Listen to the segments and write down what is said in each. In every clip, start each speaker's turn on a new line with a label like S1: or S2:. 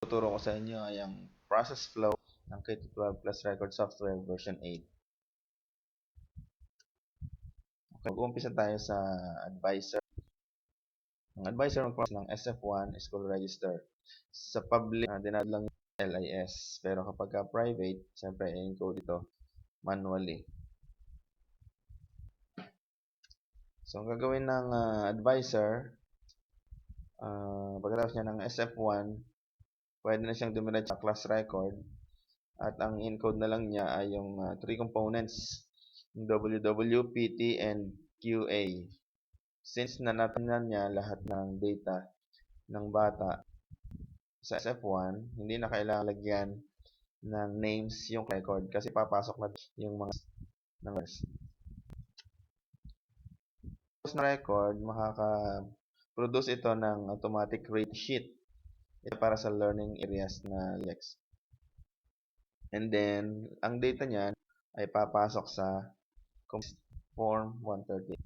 S1: Tuturo ko sa inyo ay ang process flow ng K-12 Plus Record Software version 8. Okay, mag-uumpisa tayo sa advisor. Ang advisor mag-process ng SF1 School Register. Sa public, dinad lang yung LIS. Pero kapag private, siyempre, i-encode ito manually. So, ang gagawin ng advisor, pagkatapos niya ng SF1, pwede na siyang dumiretso sa class record. At ang encode na lang niya ay yung 3 components, yung WW, PT, and QA. Since natanggal niya lahat ng data ng bata sa SF1, hindi na kailangan lagyan ng names yung record kasi papasok na yung mga numbers. Sa record, makaka-produce ito ng automatic rate sheet. Ito para sa learning areas na LEX. And then, ang data niyan ay papasok sa Form 130.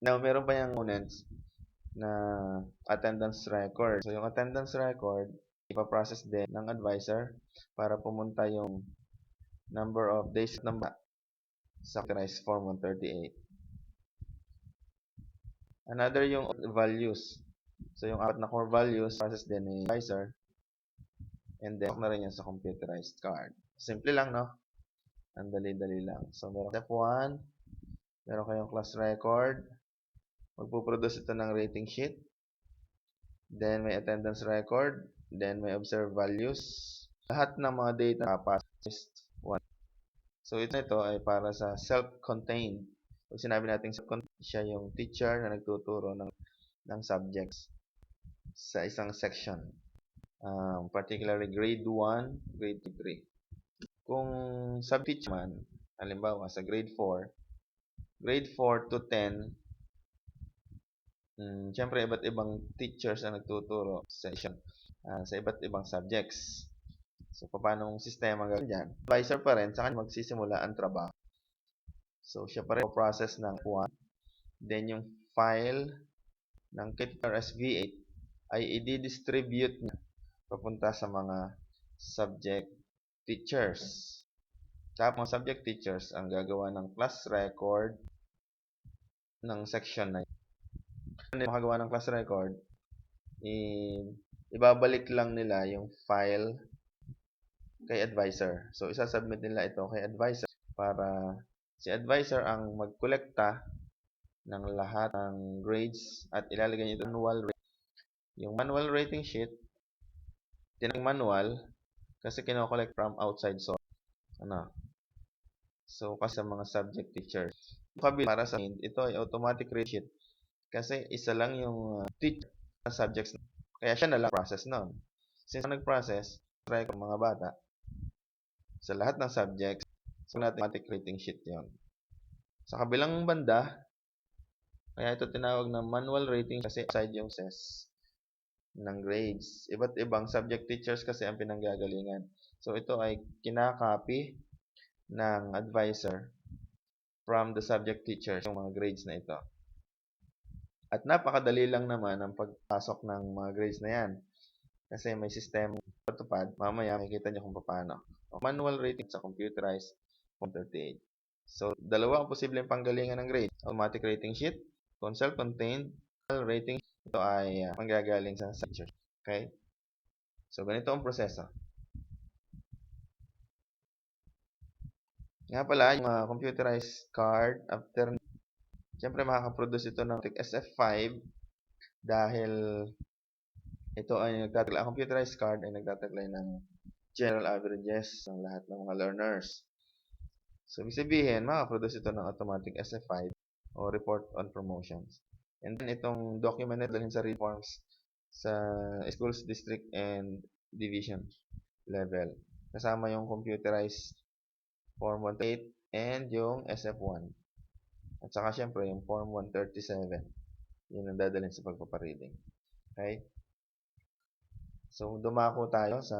S1: Now, meron pa yung components na attendance record. So, yung attendance record, ipaprocess din ng advisor para pumunta yung number of days ng bata sa authorized Form 138. Another yung values. So, yung apat na core values, process din ng advisor. And then, na rin yan sa computerized card. Simple lang, no? Ang dali-dali lang. So, meron step 1, meron kayong class record. Magpuproduce ito ng rating sheet. Then, may attendance record. Then, may observe values. Lahat ng mga data papasok. So, ito ay para sa self-contained. Pag sinabi natin self-contained, siya yung teacher na nagtuturo ng subjects sa isang section. Particularly grade 1, grade 3. Kung sub-teacher man, halimbawa sa grade 4 to 10, siyempre iba't ibang teachers ang nagtuturo sa iba't ibang subjects. So, paano ang sistema gagawin dyan? Advisor pa rin, sa kanya magsisimula ang trabaho. So, siya pa rin process ng 1. Then, yung file ng KTRS-V8 ay i-distribute niya papunta sa mga subject teachers. Sa mga subject teachers ang gagawa ng class record ng section na yun. Ano yung makagawa ng class record? Ibabalik lang nila yung file kay advisor. So, isasubmit nila ito kay advisor para si advisor ang magkolekta ng lahat ng grades at ilalagay niya ito manual rate. Yung manual rating sheet, tinang manual kasi kinokollect from outside source. So, kasi sa mga subject teachers. Para sa akin, ito ay automatic rate sheet kasi isa lang yung teacher ng subjects. Kaya siya na lang process nun. Since nag-process, try ko mga bata sa lahat ng subjects, so automatic rating sheet yon. Sa kabilang banda, kaya ito tinawag na manual rating kasi outside yung ses ng grades. Iba't ibang subject teachers kasi ang pinanggagalingan. So, ito ay kinakopy ng advisor from the subject teachers, yung mga grades na ito. At napakadali lang naman ang pagpasok ng mga grades na yan. Kasi may system patupad. Mamaya makikita nyo kung paano. Manual rating sa computerized 138. So, dalawa ang posibleng panggalingan ng grade. Automatic rating sheet, kung self-contained, rating ito ay manggagaling sa teachers. Okay? So, ganito ang proseso. Nga pala, yung computerized card, after, siyempre makakaproduce ito ng SF5 dahil ito ay ang computerized card ay nagtataglay ng general averages ng lahat ng mga learners. So, ibig sabihin, makaproduce ito ng automatic SF5 o report on promotions. And then, itong document na dalhin sa reforms sa schools, district, and division level. Kasama yung computerized Form 138 and yung SF1. At saka, syempre, yung Form 137. Yun ang dadalhin sa pagpapareading. Okay? So, dumako tayo sa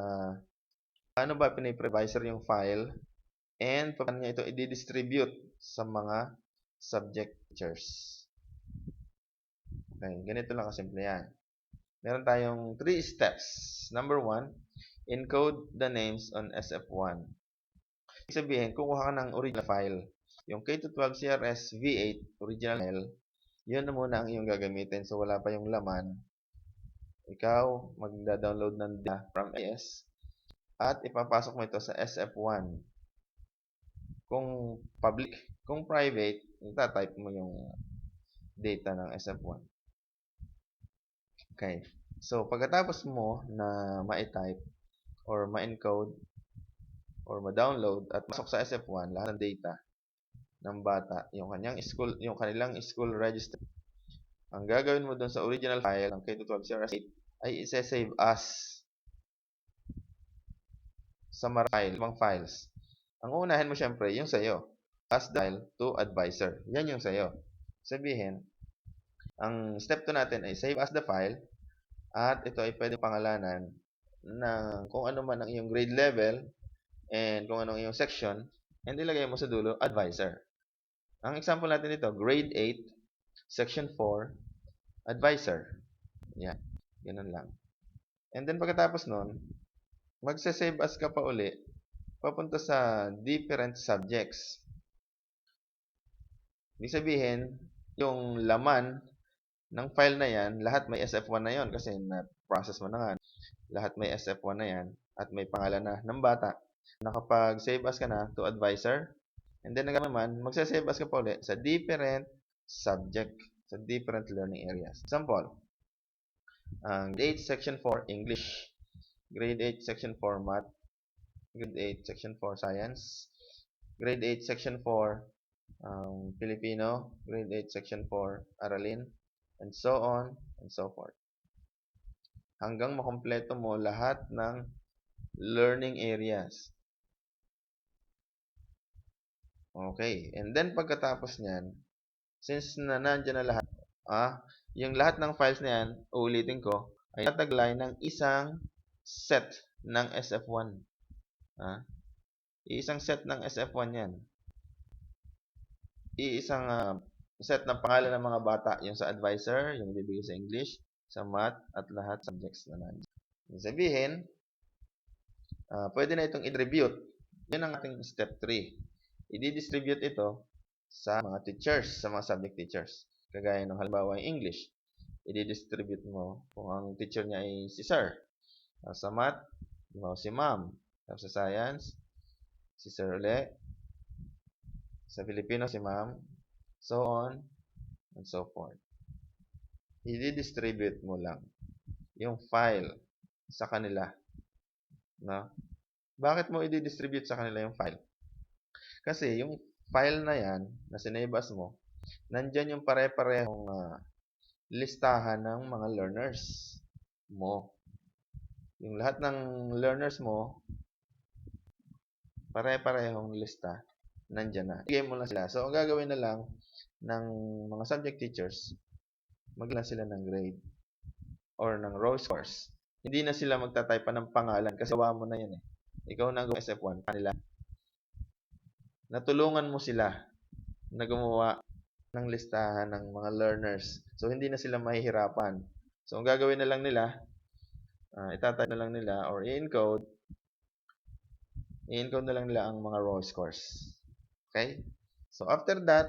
S1: paano ba piniprevisor yung file and paano niya ito i-distribute sa mga subject teachers. Okay, ganito lang kasimple yan. meron tayong 3 steps. Number 1, encode the names on SF1. Ibig sabihin, kukuha ka ng original file. Yung K-12 CRS V8 original file, yun na muna ang iyong gagamitin. So, wala pa yung laman. Ikaw, magda-download ng data from AS at ipapasok mo ito sa SF1. Kung public, kung private, ita-type mo yung data ng SF1. Okay. So, pagkatapos mo na ma-type or ma-encode or ma-download at masok sa SF1 lahat ng data ng bata, yung kanilang school register. Ang gagawin mo doon sa original file ng K-12 CRS8 ay isa-save as sa maraming files. Ang uunahin mo syempre yung sa'yo. As the file to advisor. Yan yung sa'yo. Sabihin, ang step 2 natin ay save as the file at ito ay pwede pangalanan ng kung ano man ang iyong grade level and kung anong iyong section and ilagay mo sa dulo, advisor. Ang example natin dito, grade 8, section 4, advisor. Yan. Ganun lang. And then pagkatapos nun, magsa-save as ka pa uli papunta sa different subjects. Ibig sabihin, yung laman ng file na yan, lahat may SF1 na yon kasi na-process mo na nga. Lahat may SF1 na yan at may pangalan na ng bata. Nakapag-save as ka na to advisor. And then naman, magsa-save as ka pa ulit sa different subject, sa different learning areas. Example, grade 8, section 4, English. Grade 8, section 4, Math. Grade 8, section 4, Science. Grade 8, section 4, Filipino. Grade 8, section 4, Aralin. And so on and so forth. Hanggang makompleto mo lahat ng learning areas. Okay. And then, pagkatapos niyan, since nandiyan na lahat, yung lahat ng files na yan, uulitin ko, ay tataglay ng isang set ng SF1. Iisang set ng SF1 yan. Iisang set ng pangalan ng mga bata, yung sa advisor, yung bibigay sa English, sa math, at lahat subjects na nandiyan. Sabihin, pwede na itong i-distribute. Yan ang ating step 3. I-distribute ito sa mga teachers, sa mga subject teachers. Kagaya ng halimbawa yung English. I-distribute mo kung ang teacher niya ay si sir. Sa math, si ma'am. Sa science, si sir ulit. Sa Filipino, si ma'am. So on and so forth. I-distribute mo lang yung file sa kanila. No? Bakit mo i-distribute sa kanila yung file? Kasi yung file na yan, na sinabas mo, nandyan yung pare-parehong listahan ng mga learners mo. Yung lahat ng learners mo, pare-parehong lista, nandyan na. Igay mo lang sila. So, ang gagawin na lang ng mga subject teachers, maglaan sila ng grade or ng row scores. Hindi na sila magtatype pa ng pangalan kasi gawa mo na yan eh. Ikaw na ang SF1, kanila. Natulungan mo sila na gumawa ng listahan ng mga learners. So, hindi na sila mahihirapan. So, ang gagawin na lang nila, itatype na lang nila or i-encode na lang nila ang mga raw scores. Okay? So, after that,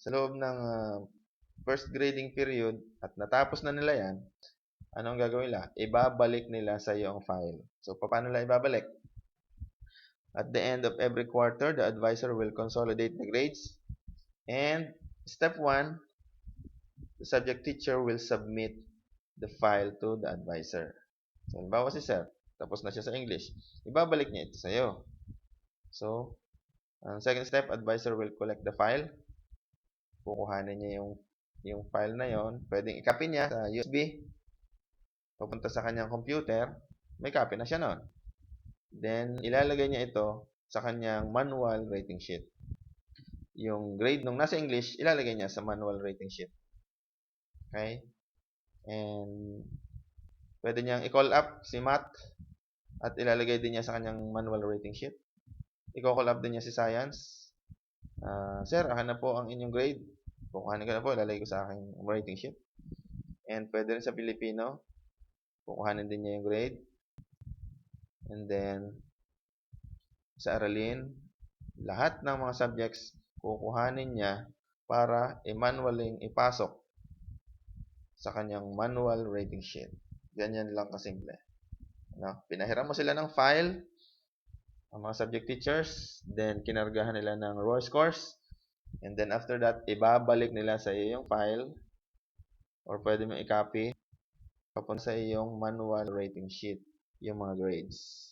S1: sa loob ng first grading period at natapos na nila yan, anong gagawin nila? Ibabalik nila sa iyo ang file. So, paano nila ibabalik? At the end of every quarter, the advisor will consolidate the grades. And step 1, the subject teacher will submit the file to the advisor. So, halimbawa si sir, tapos na siya sa English. Ibabalik niya ito sa iyo. So, ang second step, advisor will collect the file. Kukuhanin niya yung file na yon. Pwedeng i-copy niya sa USB. Papunta sa kanyang computer. May copy na siya noon. Then, ilalagay niya ito sa kanyang manual rating sheet. Yung grade nung nasa English, ilalagay niya sa manual rating sheet. Okay? And, pwede niyang i-call up si Math at ilalagay din niya sa kanyang manual rating sheet. I-call up din niya si Science. Sir, akin na po ang inyong grade. Kukuhanin ko na po, ilalagay ko sa aking rating sheet. And pwede rin sa Filipino. Kukuhanin din niya yung grade. And then, sa aralin, lahat ng mga subjects, kukuhanin niya para i-manualing ipasok sa kanyang manual rating sheet. Ganyan lang kasimple. No? Pinahiram mo sila ng file, ang mga subject teachers, then kinargahan nila ng raw scores, and then after that, ibabalik nila sa iyo yung file, or pwede mo i-copy, papunta sa iyong manual rating sheet, yung mga grades.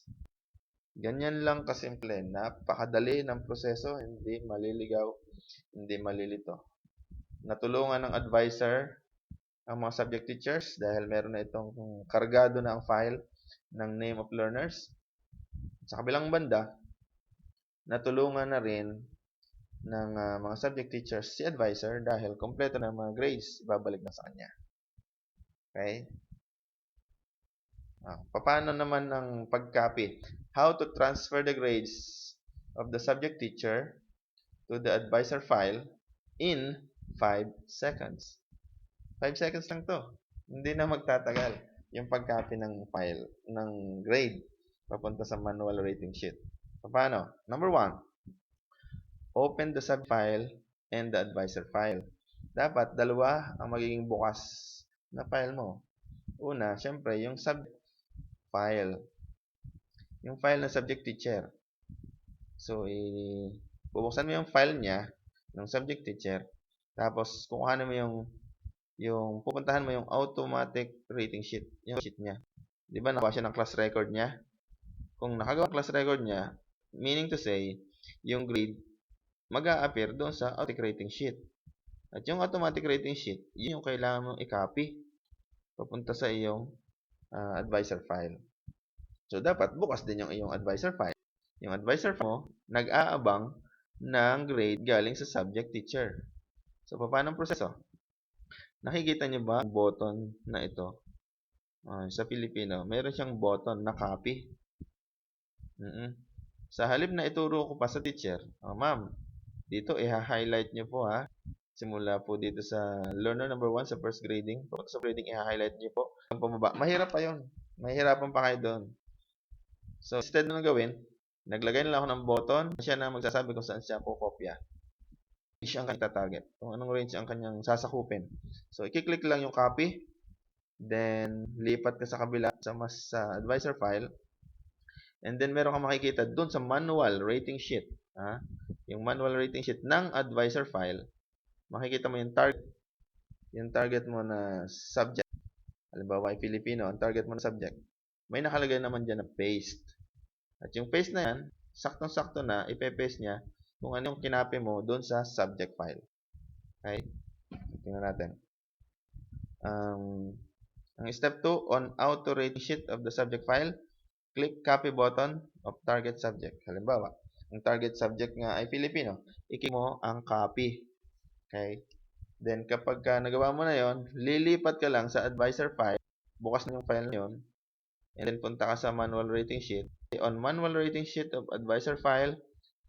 S1: Ganyan lang kasimple. Napakadali ng proseso, hindi maliligaw, hindi malilito. Natulungan ng advisor ang mga subject teachers dahil meron na itong kargado na ang file ng name of learners. Sa kabilang banda, natulungan na rin ng mga subject teachers si advisor dahil kompleto na mga grades ibabalik na sa kanya. Okay? Paano naman ang pag-copy? How to transfer the grades of the subject teacher to the advisor file in 5 seconds. 5 seconds lang to. Hindi na magtatagal yung pag-copy ng file, ng grade, papunta sa manual rating sheet. Paano? Number 1, open the subject file and the advisor file. Dapat dalawa ang magiging bukas na file mo. Una, syempre, yung subject file. Yung file ng subject teacher. So, bubuksan mo yung file niya ng subject teacher. Tapos, kukuhanin mo pupuntahan mo yung automatic rating sheet, yung sheet niya. Di ba nakakuha siya ng class record niya? Kung nakagawa class record niya, meaning to say, yung grade mag-a-appear doon sa automatic rating sheet. At yung automatic rating sheet, yun yung kailangan mong i-copy papunta sa iyong advisor file. So, dapat bukas din yung iyong advisor file. Yung advisor file mo, nag-aabang ng grade galing sa subject teacher. So, paano ang proseso? Nakikita niyo ba ang button na ito? Sa Filipino, meron siyang button na copy. Sa halip na ituro ko pa sa teacher, ma'am, dito i-highlight niyo po ha. Simula po dito sa learner number 1 sa first grading. Sa grading, i-highlight niyo po. Ang pumaba. Mahirap pa yun. Mahirapan pa kayo doon. So, instead na gawin, naglagay na lang ako ng button. Siya na magsasabi kung saan siya kukopya. Range ang kanyang target. Kung anong range ang kanyang sasakupin. So, i-click lang yung copy. Then, lipat ka sa kabila sa advisor file. And then, meron kang makikita doon sa manual rating sheet. Yung manual rating sheet ng advisor file. Makikita mo yung target. Yung target mo na subject. Halimbawa, ay Filipino. Ang target mo na subject. May nakalagay naman dyan na paste. At yung paste na yan, saktong-sakto na, ipe-paste niya kung anong kinapi mo doon sa subject file. Okay? Tingnan natin. Ang step 2, on auto rating sheet of the subject file, click copy button of target subject. Halimbawa, ang target subject nga ay Filipino. I-click mo ang copy. Okay? Then, kapag nagawa mo na yon, lilipat ka lang sa advisor file. Bukas na yung file na yun. And then, punta ka sa manual rating sheet. On manual rating sheet of advisor file,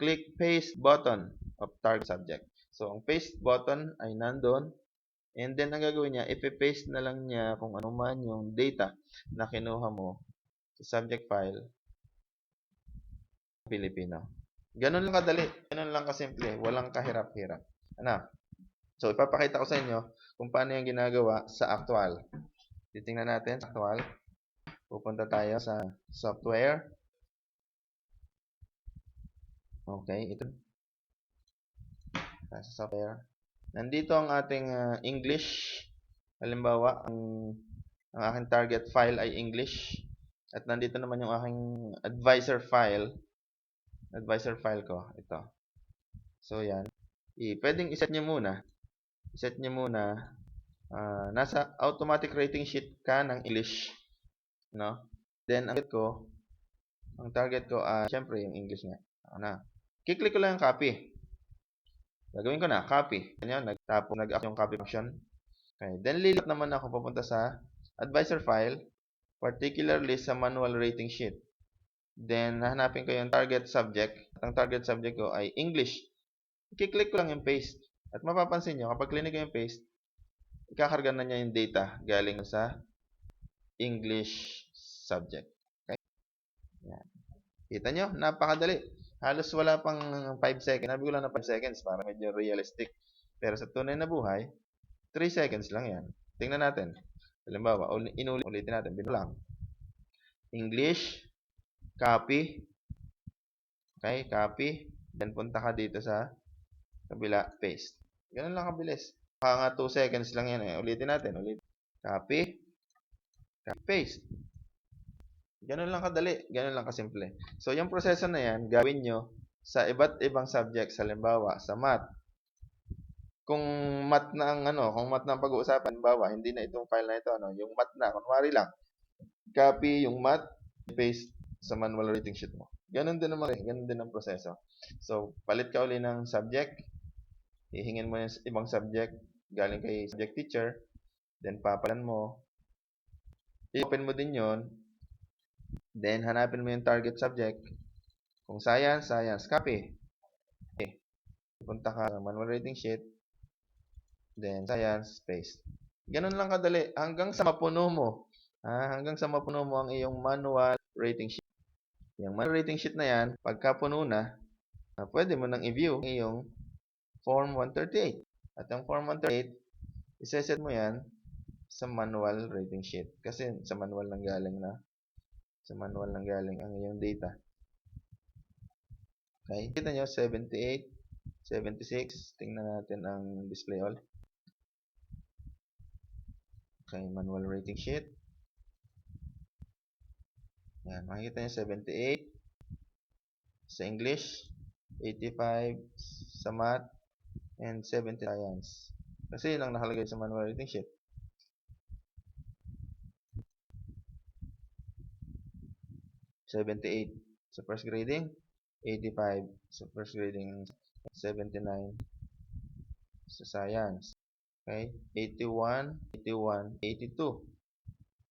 S1: click paste button of target subject. So, ang paste button ay nandun. And then, ang gagawin niya, ipipaste na lang niya kung ano man yung data na kinuha mo sa subject file Filipino. Ganun lang kadali. Ganun lang kasimple. Walang kahirap-hirap. So, ipapakita ko sa inyo kung paano yung ginagawa sa actual. Titingnan natin sa actual. Pupunta tayo sa software. Okay, ito. Sa software. Nandito ang ating English. Halimbawa, ang aking target file ay English. At nandito naman yung aking advisor file. Advisor file ko. Ito. So, yan. Pwedeng iset nyo muna. Iset nyo muna. Nasa automatic rating sheet ka ng English. No? Then, ang target ko, syempre, yung English nga. Kiklik ko lang yung copy. Gagawin ko na, copy. Ganyan, nag-act yung copy function. Okay. Then, lilipat naman ako papunta sa advisor file, particularly sa manual rating sheet. Then, hahanapin ko yung target subject. At ang target subject ko ay English. Kiklik ko lang yung paste. At mapapansin nyo, kapag klinik ko yung paste, ikakarga na niya yung data galing sa English subject. Okay? Yan. Kita nyo? Napakadali. Halos wala pang 5 seconds. Sabi ko lang na 5 seconds para medyo realistic. Pero sa tunay na buhay, 3 seconds lang yan. Tingnan natin. Halimbawa, ulitin natin. Binulang. English, copy. Okay, copy. Then punta ka dito sa kabila, paste. Ganun lang kabilis. Baka nga 2 seconds lang yan eh. Ulitin natin. Copy, paste. Ganun lang kadali. Ganun lang kasimple. So, yung proseso na yan, gawin nyo sa iba't ibang subjects. Halimbawa, sa math. Kung math na ang kung math na ang pag-uusapan, halimbawa, hindi na itong file na ito, yung math na, kunwari lang, copy yung math, paste sa manual rating sheet mo. Ganun din naman ganun din ang proseso. So, palit ka uli ng subject, hihingin mo yung ibang subject, galing kay subject teacher, then papalan mo, i-open mo din yon, then hanapin mo yung target subject. Kung science, copy. Okay. Punta ka sa manual rating sheet, then science, paste. Ganun lang kadali hanggang sa mapuno mo. Hanggang sa mapuno mo ang iyong manual rating sheet. Yung manual rating sheet na yan, pagka puno na, pwede mo nang i-view ang iyong Form 138. At ang Form 138, iseset mo yan sa manual rating sheet. Kasi sa manual lang galing ang iyong data. Okay? Kita nyo, 78, 76. Tingnan natin ang display all. Okay, manual rating sheet. Yan, makikita nyo 78 sa English, 85 sa math, and 70 science. Kasi yun ang nakalagay sa manual rating sheet. 78 sa first grading, 85 sa first grading, 79 sa science. Okay? 81, 81, 82.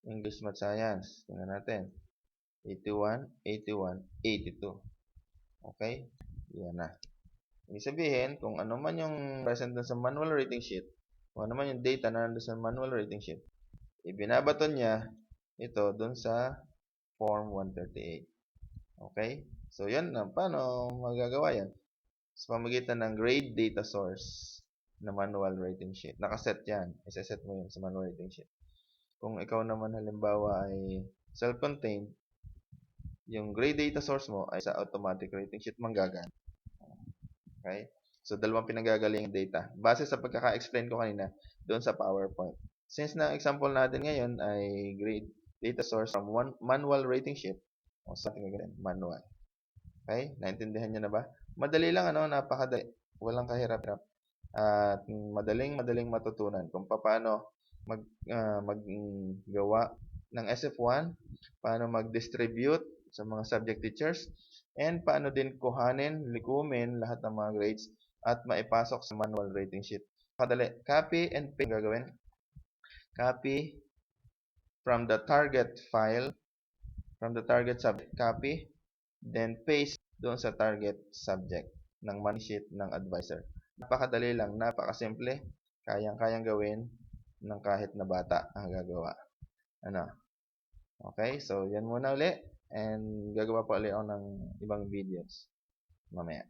S1: English, Math, Science. Tingnan natin. 81, 81, 82. Okay? Yan na. Ibig sabihin, kung ano man yung present dun sa manual rating sheet, kung ano man yung data na nandun sa manual rating sheet, ibinabaton niya ito dun sa Form 138. Okay? So, yan na. Paano magagawa yan? Sa pamagitan ng grade data source na manual rating sheet. Nakaset yan. Isa-set mo yun sa manual rating sheet. Kung ikaw naman halimbawa ay self-contained, yung grade data source mo ay sa automatic rating sheet manggagana. Okay? So, dalawang pinanggagaling data. Base sa pagkaka-explain ko kanina doon sa PowerPoint. Since na example natin ngayon ay grade data source from manual rating sheet, o sa ating gagawin, manual. Okay? Naintindihan niyo na ba? Madali lang, napakadali. Walang kahirap-hirap. At madaling matutunan kung paano maggawa ng SF1, paano mag-distribute sa mga subject teachers, and paano din likumin lahat ng mga grades at maipasok sa manual rating sheet. Kadali. Copy and paste gagawin. Copy from the target file, from the target subject, copy, then paste doon sa target subject ng manual sheet ng advisor. Napakadali lang, napakasimple, kayang-kayang gawin ng kahit na bata ang gagawa. Okay, so yan muna uli, and gagawa pa ulit ako ng ibang videos mamaya.